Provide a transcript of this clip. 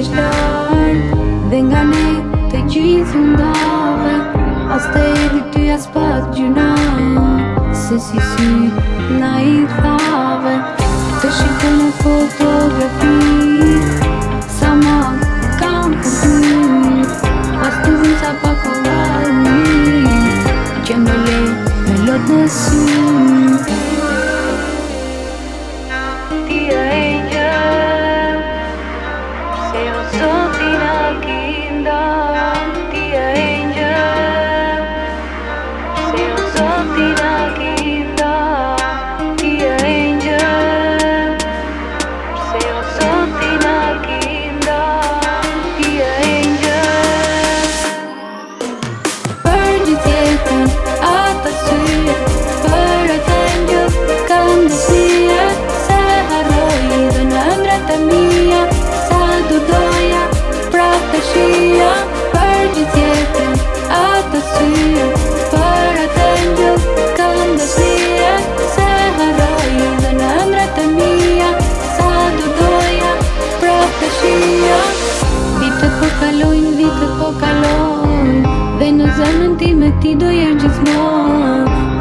jesh lart dhe nga ne të gjithë mundave. As të edhi ty as pak gjuna, se si na i thave. Të shiko në fotografi, sa ma kam për ty. Pas të vim sa pa kollaj, që më le me lot në sy. Dia angel, se jo zotina kinda. Dia angel, se jo zotina kinda. Dia angel, se jo zotina kinda. Dia angel. Për gjithë jetën ata syje, për atë angel kam dëshirë, se harroj dhe në ëndrat e mia, sa du doja prap të shija. Për gjithë jetën ata syje, për atë angel kam dëshirë, se harroj dhe në ëndrat e mia, sa du doja prap të shija. Vitet po kalojnë, dhe në zemrën time ti do jesh gjithmonë.